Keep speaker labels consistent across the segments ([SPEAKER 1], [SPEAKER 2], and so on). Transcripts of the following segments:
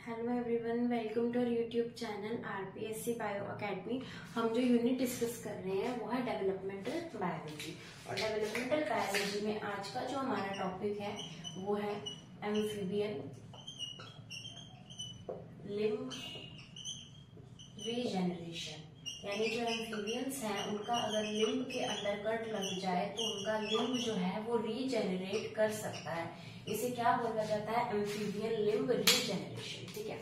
[SPEAKER 1] Hello everyone, welcome to YouTube channel RPSC bio academy. हम जो unit discuss कर रहे हैं वो है डेवलपमेंटल बायोलॉजी। और डेवलपमेंटल बायोलॉजी में आज का जो हमारा टॉपिक है वो है एम्फीबियन लिम्ब रीजेनरेशन। यानी जो एम्फीबियंस हैं उनका अगर लिम्ब के अंदर कट लग जाए तो उनका लिम्ब जो है वो रीजेनरेट कर सकता है। इसे क्या बोला जाता है? Amphibian limb regeneration. ठीक है,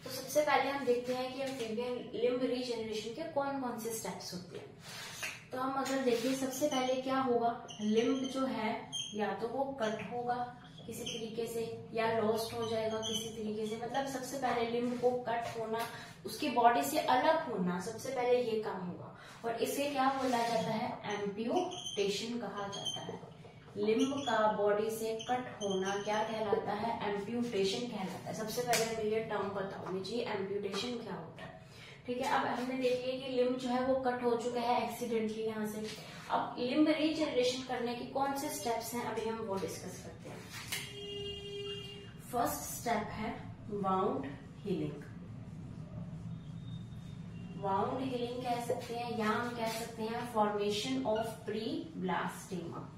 [SPEAKER 1] तो सबसे पहले हम देखते हैं कि एम्फीबियन लिम्ब रीजेनरेशन के कौन कौन से स्टेप्स होते हैं। तो हम अगर देखिए, सबसे पहले क्या होगा, लिम्ब जो है या तो वो कट होगा किसी तरीके से या लॉस्ट हो जाएगा किसी तरीके से। मतलब सबसे पहले लिम्ब को कट होना, उसकी बॉडी से अलग होना, सबसे पहले ये काम होगा। और इसे क्या बोला जाता है? एम्प्यूटेशन कहा जाता है। लिम्ब का बॉडी से कट होना क्या कहलाता है? एम्प्यूटेशन कहलाता है। सबसे पहले मुझे ये टर्म बताओ मुझे, एम्प्यूटेशन क्या होता है। ठीक है, अब हमने देखिए कि लिम्ब जो है वो कट हो चुका है एक्सीडेंटली यहाँ से। अब लिम्ब रीजनरेशन करने की कौन से स्टेप्स हैं अभी हम वो डिस्कस करते हैं। फर्स्ट स्टेप है वाउंड हीलिंग। वाउंड हीलिंग कह सकते हैं या हम कह सकते हैं फॉर्मेशन ऑफ प्री ब्लास्टेमा।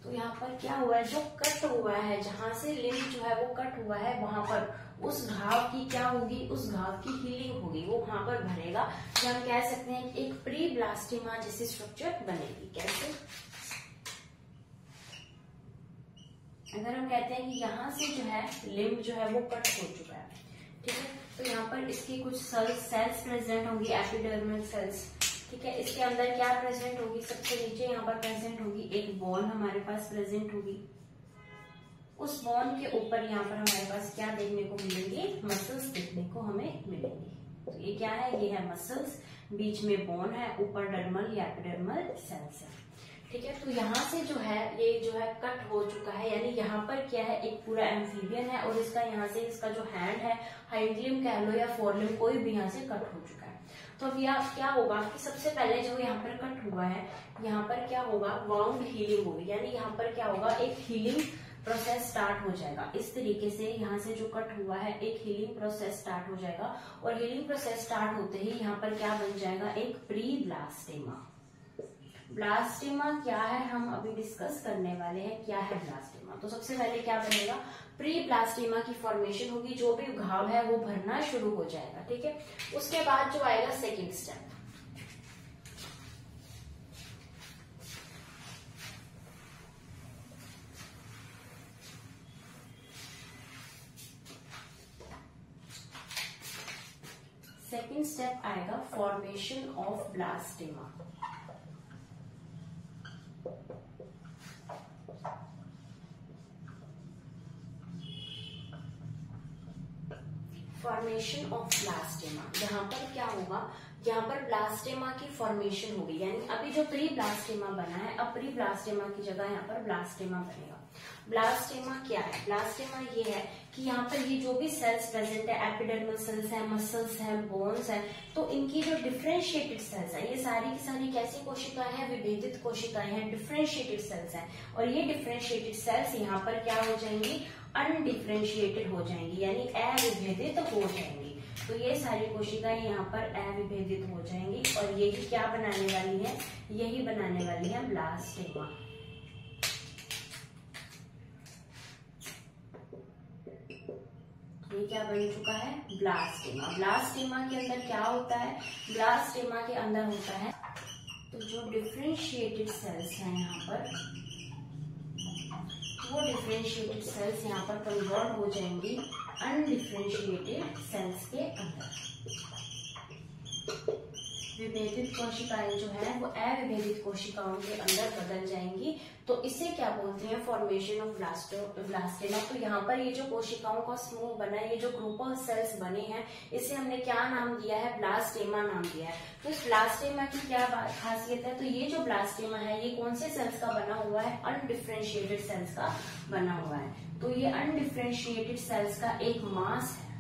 [SPEAKER 1] तो यहाँ पर क्या हुआ है, जो कट हुआ है, जहां से लिम्ब जो है वो कट हुआ है, वहां पर उस घाव की क्या होगी, उस घाव की हीलिंग होगी, वो वहां पर भरेगा। जो हम कह सकते हैं एक प्री ब्लास्टिमा जैसी स्ट्रक्चर बनेगी। कैसे? अगर हम कहते हैं कि यहाँ से जो है लिम्ब जो है वो कट हो चुका है, ठीक है, तो यहाँ पर इसकी कुछ सेल्स प्रेजेंट होंगी, एपिडर्मल सेल्स। ठीक है, इसके अंदर क्या प्रेजेंट होगी, सबसे नीचे यहाँ पर प्रेजेंट होगी एक बोन हमारे पास प्रेजेंट होगी। उस बोन के ऊपर यहाँ पर हमारे पास क्या देखने को मिलेंगे? मसल्स देखने को हमें मिलेंगी। तो ये क्या है? ये है मसल्स, बीच में बोन है, ऊपर डर्मल या एपिडर्मल सेल्स है। ठीक है, तो यहाँ से जो है ये जो है कट हो चुका है, यानी यहाँ पर क्या है, एक पूरा एम्फीबियन है और इसका यहाँ से इसका जो हैंड है, हाइंड लिम्ब कह लो या फोर लिम्ब, कोई भी यहाँ से कट हो चुका है। तो अब यहाँ क्या होगा कि सबसे पहले जो यहाँ पर कट हुआ है, यहाँ पर क्या होगा, वाउंड हीलिंग होगी। यानी यहाँ पर क्या होगा, एक हीलिंग प्रोसेस स्टार्ट हो जाएगा। इस तरीके से यहाँ से जो कट हुआ है एक हीलिंग प्रोसेस स्टार्ट हो जाएगा। और हीलिंग प्रोसेस स्टार्ट होते ही यहाँ पर क्या बन जाएगा, एक प्री ब्लास्टेमा। ब्लास्टेमा क्या है हम अभी डिस्कस करने वाले हैं। क्या है ब्लास्टेमा? तो सबसे पहले क्या बनेगा, प्री ब्लास्टेमा की फॉर्मेशन होगी, जो भी घाव है वो भरना शुरू हो जाएगा। ठीक है, उसके बाद जो आएगा सेकंड स्टेप। सेकंड स्टेप आएगा formation of blastema. Formation of blastema, यहाँ पर क्या होगा, यहाँ पर ब्लास्टेमा की फॉर्मेशन होगी। यानी अभी जो प्री ब्लास्टेमा बना है, अब प्री ब्लास्टेमा की जगह यहाँ पर ब्लास्टेमा बनेगा। ब्लास्टेमा क्या है? ब्लास्टेमा ये है कि यहाँ पर ये जो भी सेल्स प्रेजेंट है, एपिडर्मल सेल्स है, मसल्स है, बोन्स है, तो इनकी जो डिफरेंशिएटेड सेल्स है, ये सारी की सारी कैसी कोशिकाएं हैं? विभेदित कोशिकाएं हैं, डिफरेंशिएटेड सेल्स हैं। और ये डिफरेंशिएटेड सेल्स यहाँ पर क्या हो जाएंगी? अनडिफरेंशिएटेड हो जाएंगी, यानी अविभेदित हो जाएंगी। तो ये सारी कोशिकाएं यहाँ पर अविभेदित हो जाएंगी और यही क्या बनाने वाली है? यही बनाने वाली है ब्लास्टेमा। ये क्या बन चुका है? ब्लास्टेमा। ब्लास्टेमा के अंदर क्या होता है? ब्लास्टेमा के अंदर होता है तो जो डिफरेंशिएटेड सेल्स हैं यहाँ पर, वो डिफरेंशिएटेड सेल्स यहाँ पर कन्वर्ट हो जाएंगी अनडिफरेंशिएटेड सेल्स के अंदर। विभेदित कोशिकाएं जो है वो अविभेदित कोशिकाओं के अंदर बदल जाएंगी। तो इसे क्या बोलते हैं? Formation of blastema. तो यहाँ पर ये जो कोशिकाओं का समूह बना है, ये जो ग्रुप ऑफ सेल्स बने हैं, इसे हमने क्या नाम दिया है? ब्लास्टेमा नाम दिया है। तो इस ब्लास्टेमा की क्या खासियत है? तो ये जो ब्लास्टेमा है ये कौन से सेल्स का बना हुआ है? अनडिफरेंशिएटेड सेल्स का बना हुआ है। तो ये अनडिफरेंशिएटेड सेल्स का एक मास है।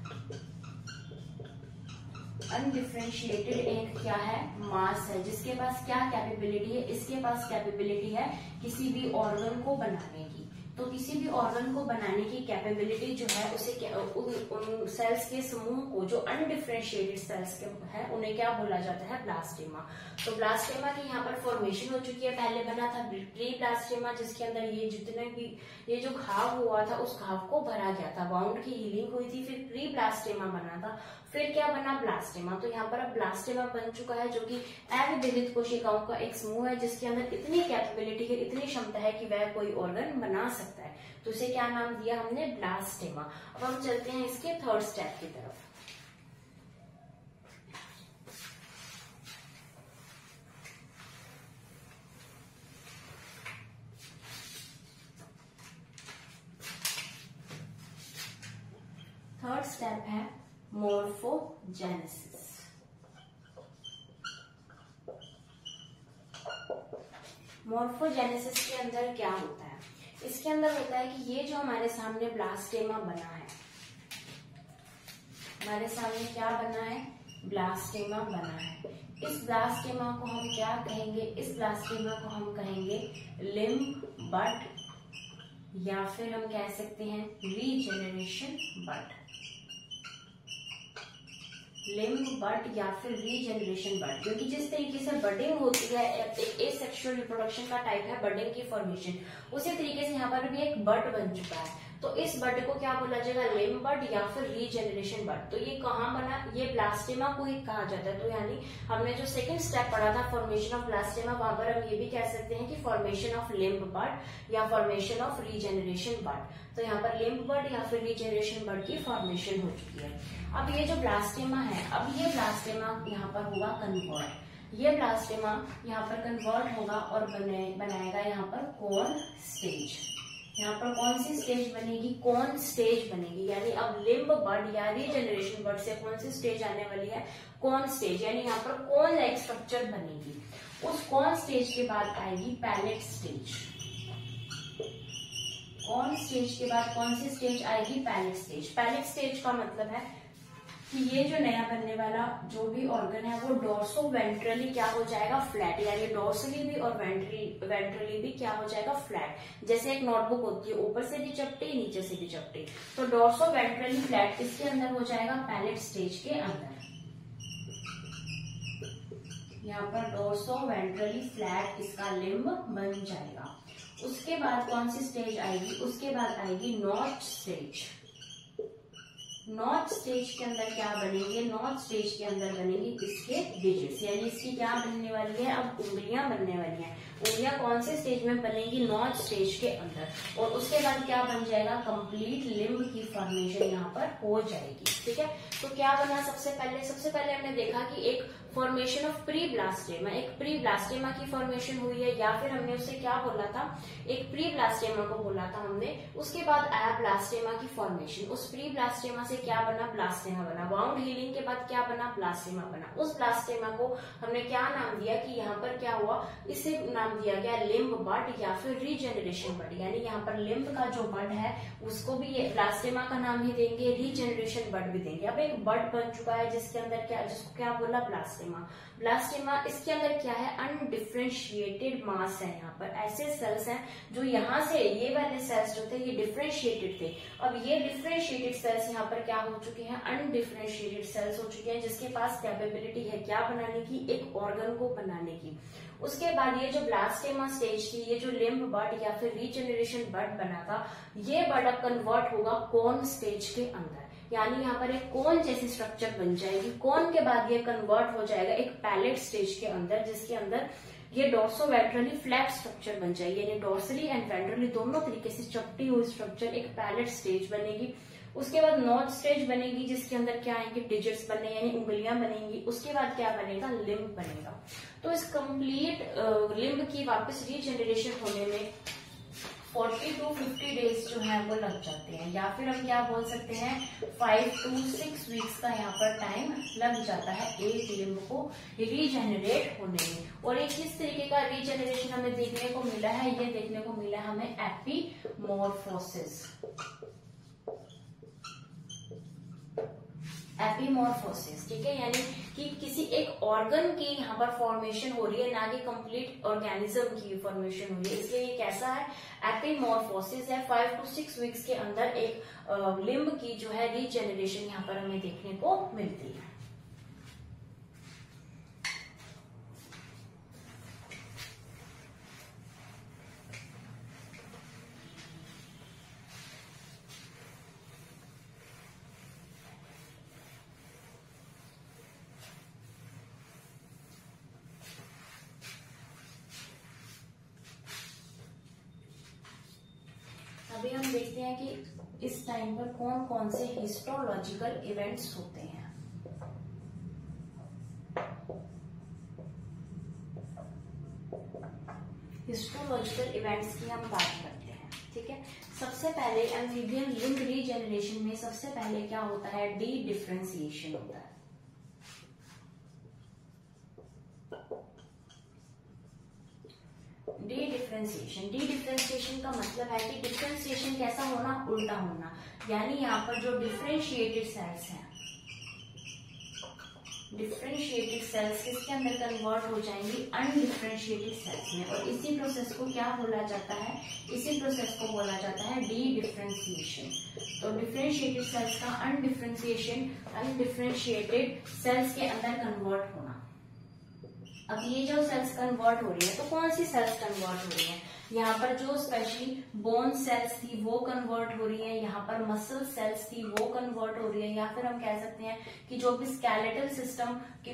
[SPEAKER 1] अनडिफरेंशिएटेड एक क्या है, मास है, जिसके पास क्या कैपेबिलिटी है, इसके पास कैपेबिलिटी है किसी भी ऑर्गन को बनाने की। तो किसी भी ऑर्गन को बनाने की कैपेबिलिटी जो है उसे उन सेल्स के समूह को जो अनडिफरेंशिएटेड सेल्स के है उन्हें क्या बोला जाता है, ब्लास्टेमा। तो ब्लास्टेमा की यहाँ पर फॉर्मेशन हो चुकी है। पहले बना था प्री ब्लास्टेमा, जिसके अंदर ये जितने भी ये जो घाव हुआ था उस घाव को भरा गया था, वाउंड की हीलिंग हुई थी, फिर प्री ब्लास्टेमा बना था, फिर क्या बना, ब्लास्टेमा। तो यहाँ पर अब ब्लास्टेमा बन चुका है, जो कि अविभजित कोशिकाओं का एक समूह है जिसके अंदर इतनी कैपेबिलिटी है, इतनी क्षमता है कि वह कोई ऑर्गन बना सकता है। तो उसे क्या नाम दिया हमने, ब्लास्टेमा। अब हम चलते हैं इसके थर्ड स्टेप की तरफ। थर्ड स्टेप है मोर्फोजेनेसिस। मोर्फोजेनेसिस के अंदर क्या होता है, इसके अंदर होता है कि ये जो हमारे सामने ब्लास्टेमा बना है, हमारे सामने क्या बना है, ब्लास्टेमा बना है। इस ब्लास्टेमा को हम क्या कहेंगे, इस ब्लास्टेमा को हम कहेंगे लिम्ब बड, या फिर हम कह सकते हैं रीजेनरेशन बड। लिम्ब बड या फिर रीजेनरेशन बड, क्योंकि जिस तरीके से बडिंग होती है, एसेक्सुअल रिप्रोडक्शन का टाइप है बडिंग की फॉर्मेशन, उसी तरीके से यहाँ पर भी एक बड बन चुका है। तो इस बड को क्या बोला जाएगा, लिम्ब बड या फिर रीजेनरेशन बड। तो ये कहाँ बना, ये ब्लास्टेमा को ही कहा जाता है। तो यानी हमने जो सेकंड स्टेप पढ़ा था फॉर्मेशन ऑफ ब्लास्टेमा, वहां पर हम ये भी कह सकते हैं कि फॉर्मेशन ऑफ लिम्ब बड या फॉर्मेशन ऑफ रीजेनरेशन बड। तो यहाँ पर लिम्ब बड या फिर रीजेनरेशन बड की फॉर्मेशन हो चुकी है। अब ये जो ब्लास्टेमा है, अब ये ब्लास्टेमा यहाँ पर होगा कन्वर्ट, ये ब्लास्टेमा यहाँ पर कन्वर्ट होगा और बनाएगा यहाँ पर कोन स्टेज। यहाँ पर कौन सी स्टेज बनेगी, कोन स्टेज बनेगी। यानी अब लिम्ब बड या रीजेनरेशन बड से कौन सी स्टेज आने वाली है, कोन स्टेज। यानी यहाँ पर कोन लाइक स्ट्रक्चर बनेगी। उस कोन स्टेज के बाद आएगी पैलेट स्टेज। कोन स्टेज के बाद कौन सी स्टेज आएगी, पैलेट स्टेज। पैलेट स्टेज का मतलब है कि ये जो नया बनने वाला जो भी ऑर्गन है वो डोर्सो वेंट्रली क्या हो जाएगा, फ्लैट। यानी डोर्सली भी और वेंट्रली भी क्या हो जाएगा, फ्लैट। जैसे एक नोटबुक होती है, ऊपर से भी चपटी नीचे से भी चपटी, तो डोर्सो वेंट्रली फ्लैट किसके अंदर हो जाएगा, पैलेट स्टेज के अंदर। यहाँ पर डोर्सो वेंट्रली फ्लैट इसका लिम्ब बन जाएगा। उसके बाद कौन सी स्टेज आएगी, उसके बाद आएगी नॉच स्टेज। नॉच स्टेज के अंदर क्या बनेंगे, नॉच स्टेज के अंदर बनेंगी इसके डिजिट्स। यानी इसकी क्या बनने वाली है, अब उंगलियां बनने वाली हैं। उंगलियां कौन से स्टेज में बनेंगी, नॉच स्टेज के अंदर। और उसके बाद क्या बन जाएगा, कंप्लीट लिम्ब की फॉर्मेशन यहाँ पर हो जाएगी। ठीक है, तो क्या बना सबसे पहले हमने देखा कि एक फॉर्मेशन ऑफ प्री ब्लास्टेमा, एक प्री ब्लास्टेमा की फॉर्मेशन हुई है, या फिर हमने उसे क्या बोला था, एक प्री ब्लास्टेमा को बोला था हमने। उसके बाद आया ब्लास्टेमा की फॉर्मेशन। उस प्री ब्लास्टेमा से क्या बना, ब्लास्टेमा बना। वाउंड हीलिंग के बाद क्या बना, ब्लास्टेमा बना। उस ब्लास्टेमा को हमने क्या नाम दिया कि यहाँ पर क्या हुआ, इसे नाम दिया गया लिम्ब बड या फिर रीजेनरेशन बड। यानी यहाँ पर लिम्ब का जो बड है उसको भी ये ब्लास्टेमा का नाम ही देंगे, रीजेनरेशन बड भी देंगे। अब एक बड बन चुका है जिसके अंदर क्या, जिसको क्या बोला, ब्लास्टेमा। ब्लास्टेमा इसके अंदर क्या है, अनडिफरेंशिएटेड मास है। यहाँ पर ऐसे सेल्स हैं जो यहाँ से ये वाले सेल्स जो थे ये डिफरेंशिएटेड थे। अब ये डिफरेंशिएटेड सेल्स यहाँ पर क्या हो चुके हैं, अनडिफरेंशिएटेड सेल्स हो चुके हैं, जिसके पास कैपेबिलिटी है क्या बनाने की, एक ऑर्गन को बनाने की। उसके बाद ये जो ब्लास्टेमा स्टेज थी, ये जो लिम्ब बड या फिर रीजेनरेशन बड बना था, ये बड अब कन्वर्ट होगा कोन स्टेज के अंदर। यानी यहाँ पर एक कोन जैसी स्ट्रक्चर बन जाएगी। कोन के बाद ये कन्वर्ट हो जाएगा एक पैलेट स्टेज के अंदर, जिसके अंदर ये डोर्सो वेंट्रली फ्लैट स्ट्रक्चर बन जाएगी। यानी डोर्सली एंड वेंट्रली दोनों तरीके से चपटी हुई स्ट्रक्चर एक पैलेट स्टेज बनेगी। उसके बाद नॉच स्टेज बनेगी, जिसके अंदर क्या आएंगे, डिजिट्स बने यानी उंगलियां बनेंगी। उसके बाद क्या बनेगा, लिम्ब बनेगा। तो इस कंप्लीट लिम्ब की वापस रीजेनरेशन होने में 40 to 50 डेज जो है वो लग जाते हैं, या फिर हम क्या बोल सकते हैं 5 to 6 वीक्स का यहाँ पर टाइम लग जाता है एक लिम्ब को रीजेनरेट होने में। और एक किस तरीके का रीजेनरेशन हमें देखने को मिला है, ये देखने को मिला है हमें एपीमॉर्फोसिस। एपीमॉर्फोसिस, ठीक है, यानी कि किसी एक ऑर्गन की यहाँ पर फॉर्मेशन हो रही है, ना कि कंप्लीट ऑर्गेनिज्म की फॉर्मेशन हो रही है, इसलिए ये कैसा है, एपीमॉर्फोसिस है। 5 to 6 वीक्स के अंदर एक लिम्ब की जो है रीजेनरेशन यहाँ पर हमें देखने को मिलती है। अभी हम देखते हैं कि इस टाइम पर कौन कौन से हिस्टोलॉजिकल इवेंट्स होते हैं। हिस्टोलॉजिकल इवेंट्स की हम बात करते हैं, ठीक है। सबसे पहले एम्फीबियन लिम्ब रीजेनरेशन में सबसे पहले क्या होता है, डी डिफरेंशिएशन होता है। डी डिफरेंशिएशन का मतलब है कि डिफरेंशिएशन कैसा होना, उल्टा होना, यानी यहाँ पर जो डिफरेंशिएटेड सेल्स हैं, डिफरेंशिएटेड सेल्स किसके अंदर कन्वर्ट हो जाएंगी, अनडिफरेंशिएटेड सेल्स में, और इसी प्रोसेस को क्या बोला जाता है, इसी प्रोसेस को बोला जाता है डी डिफरेंशिएशन। तो डिफरेंशिएटेड सेल्स का अनडिफरेंशिएशन, अनडिफरेंशिएटेड सेल्स के अंदर कन्वर्ट होना। अब ये जो सेल्स कन्वर्ट हो रही है, तो कौन सी सेल्स कन्वर्ट हो रही है, यहाँ पर जो स्पेशली बोन सेल्स थी वो कन्वर्ट हो रही है, यहाँ पर मसल सेल्स थी वो कन्वर्ट हो रही है, या फिर हम कह सकते हैं कि जो भी स्केलेटल सिस्टम की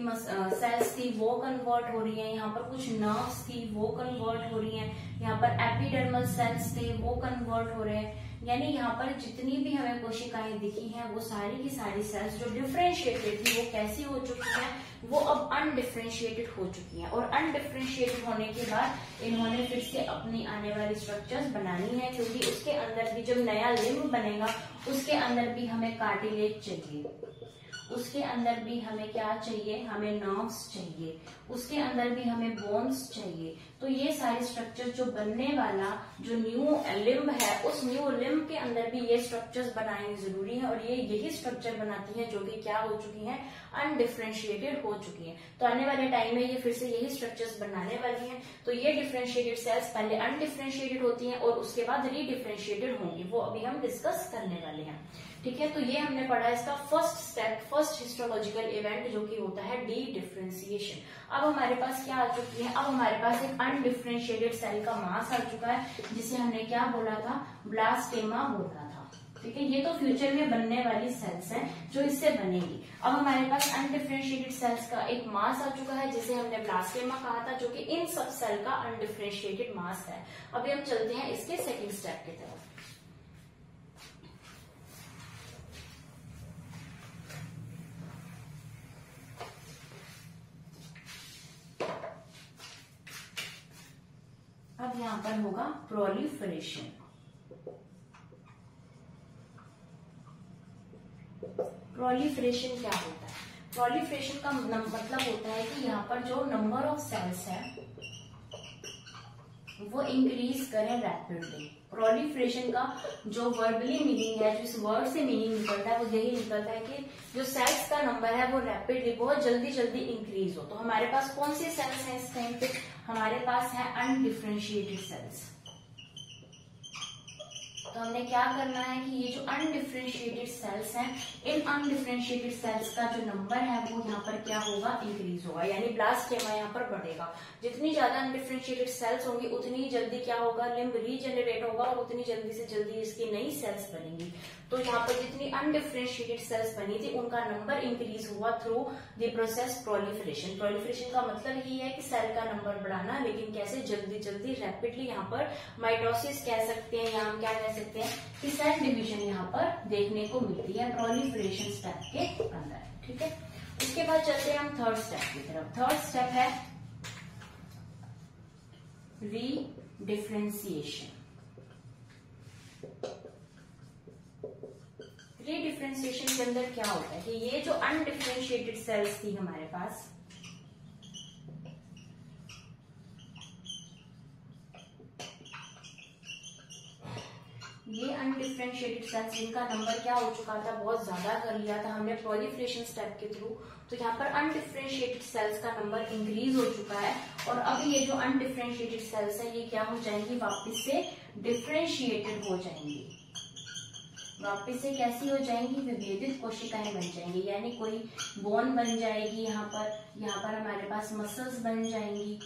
[SPEAKER 1] सेल्स थी वो कन्वर्ट हो रही है, यहाँ पर कुछ नर्व्स थी वो कन्वर्ट हो रही है, यहाँ पर एपिडर्मल सेल्स थे वो कन्वर्ट हो रहे हैं। यानी यहाँ पर जितनी भी हमें कोशिकाएं दिखी हैं वो सारी की सारी सेल्स जो डिफरेंशिएटेड थी वो कैसी हो चुकी हैं, वो अब अनडिफरेंशिएटेड हो चुकी हैं, और अनडिफरेंशिएटेड होने के बाद इन्होंने फिर से अपनी आने वाली स्ट्रक्चर्स बनानी है, क्योंकि उसके अंदर भी जब नया लिम्ब बनेगा उसके अंदर भी हमें कार्टिलेज चाहिए, उसके अंदर भी हमें क्या चाहिए, हमें नर्व्स चाहिए, उसके अंदर भी हमें बोन्स चाहिए। तो ये सारे स्ट्रक्चर जो बनने वाला जो न्यू लिम्ब है, उस न्यू लिम्ब के अंदर भी ये स्ट्रक्चर्स बनानी जरूरी है, और ये यही स्ट्रक्चर बनाती हैं जो कि क्या हो चुकी हैं, अनडिफरेंशिएटेड हो चुकी हैं। तो आने वाले टाइम में ये फिर से यही स्ट्रक्चर्स बनाने वाली हैं। तो ये डिफरेंशिएटेड सेल्स पहले अनडिफरेंशिएटेड होती हैं और उसके बाद रीडिफरेंशिएटेड होंगी, वो अभी हम डिस्कस करने वाले हैं, ठीक है। तो ये हमने पढ़ा इसका first step, first histological event जो कि होता है डी डिफरेंशिएशन। अब हमारे पास क्या आ चुकी है, अब हमारे पास एक अनडिफरेंशिएटेड सेल का मास आ चुका है, जिसे हमने क्या बोला था, ब्लास्टेमा बोला था, ठीक है। ये तो फ्यूचर में बनने वाली सेल्स हैं जो इससे बनेगी। अब हमारे पास अनडिफरेंशिएटेड सेल्स का एक मास आ चुका है जिसे हमने ब्लास्टेमा कहा था, जो कि इन सब सेल का अनडिफरेंशिएटेड मास है। अभी हम चलते हैं इसके सेकेंड स्टेप की तरफ। अब यहाँ पर होगा प्रोलिफरेशन। प्रोलिफरेशन क्या होता है, प्रोलिफरेशन का मतलब होता है कि यहाँ पर जो नंबर ऑफ सेल्स है वो इंक्रीज करें रैपिडली। प्रोलिफरेशन का जो वर्बली मीनिंग है, जो इस वर्ड से मीनिंग निकलता है, वो यही निकलता है कि जो सेल्स का नंबर है वो रैपिडली, बहुत जल्दी जल्दी इंक्रीज हो। तो हमारे पास कौन सी सेल्स हैं इस टाइम पे, हमारे पास है अनडिफरेंशिएटेड सेल्स। तो हमने क्या करना है कि ये जो अनडिफरेंशिएटेड सेल्स हैं, इन अनडिफरेंशिएटेड सेल्स का जो नंबर है वो यहाँ पर क्या होगा, इंक्रीज होगा, यानी ब्लास्टेमा यहाँ पर बढ़ेगा। जितनी ज्यादा अनडिफरेंशिएटेड सेल्स होंगी उतनी जल्दी क्या होगा, लिम्ब रीजेनरेट होगा, और उतनी जल्दी से जल्दी इसकी नई सेल्स बनेंगी। तो यहाँ पर जितनी अनडिफरेंशिएटेड सेल्स बनी थी उनका नंबर इंक्रीज हुआ through the process proliferation. Proliferation का मतलब ही है कि सेल का नंबर बढ़ाना, लेकिन कैसे, जल्दी जल्दी रैपिडली। यहाँ पर माइटोसिस कह सकते हैं, या हम क्या कह सकते हैं कि सेल डिवीजन यहाँ पर देखने को मिलती है प्रोलिफरेशन स्टेप के अंदर, ठीक है। उसके बाद चलते हैं हम थर्ड स्टेप की तरफ। थर्ड स्टेप है रीडिफरेंशिएशन। रीडिफरेंशिएशन के अंदर क्या होता है कि ये जो अनडिफरेंशिएटेड सेल्स थी हमारे पास, ये अनडिफरेंशिएटेड सेल्स जिनका नंबर क्या हो चुका था, बहुत ज्यादा कर लिया था हमने प्रोलिफरेशन स्टेप के थ्रू, तो यहाँ पर अनडिफरेंशिएटेड सेल्स का नंबर इंक्रीज हो चुका है। और अब ये जो अनडिफरेंशिएटेड सेल्स है ये क्या हो जाएंगी, वापस से डिफरेंशिएटेड हो जाएंगी। वापस से कैसी हो जाएंगी, विभेदित कोशिकाएं बन जाएंगी, यानी कोई बोन बन जाएगी, यहाँ पर हमारे पास मसल्स बन जाएंगी,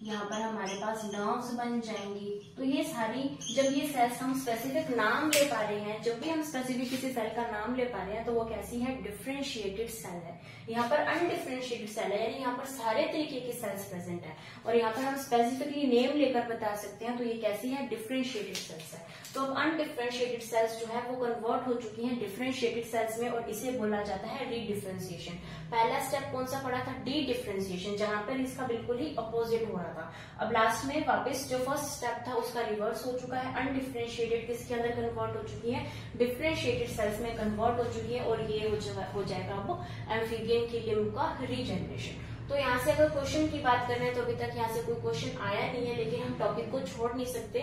[SPEAKER 1] यहाँ पर हमारे पास नर्व्स बन जाएंगी। तो ये सारी, जब ये सेल्स हम स्पेसिफिक नाम ले पा रहे हैं, जब भी हम स्पेसिफिक किसी सेल का नाम ले पा रहे हैं, तो वो कैसी है, डिफरेंशिएटेड सेल है। यहाँ पर अनडिफरेंशिएटेड सेल है, यानी यहाँ पर सारे तरीके के सेल्स प्रेजेंट है, और यहाँ पर हम स्पेसिफिकली नेम लेकर बता सकते हैं, तो ये कैसी है, डिफरेंशिएटेड सेल्स है। तो अब अनडिफरेंशिएटेड सेल्स जो है वो कन्वर्ट हो चुकी हैं डिफरेंशिएटेड सेल्स में, और इसे बोला जाता है रीडिफरेंशिएशन। पहला स्टेप कौन सा पड़ा था, डी डिफरेंशिएशन, जहां पर इसका बिल्कुल ही अपोजिट हो रहा था। अब लास्ट में वापस जो फर्स्ट स्टेप था उसका रिवर्स हो चुका है, अनडिफरेंशिएटेड किसके अंदर कन्वर्ट हो चुकी है, डिफरेंशिएटेड सेल्स में कन्वर्ट हो चुकी है, और ये हो जाएगा अब एम्फीबियन की लिम्ब का रीजनरेशन। तो यहाँ से अगर क्वेश्चन की बात करें तो अभी तक यहाँ से कोई क्वेश्चन आया नहीं है, लेकिन हम टॉपिक को छोड़ नहीं सकते।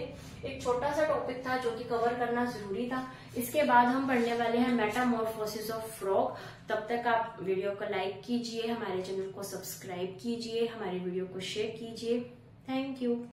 [SPEAKER 1] एक छोटा सा टॉपिक था जो कि कवर करना जरूरी था। इसके बाद हम पढ़ने वाले हैं मेटामॉर्फोसिस ऑफ फ्रॉग। तब तक आप वीडियो को लाइक कीजिए, हमारे चैनल को सब्सक्राइब कीजिए, हमारे वीडियो को शेयर कीजिए। Thank you.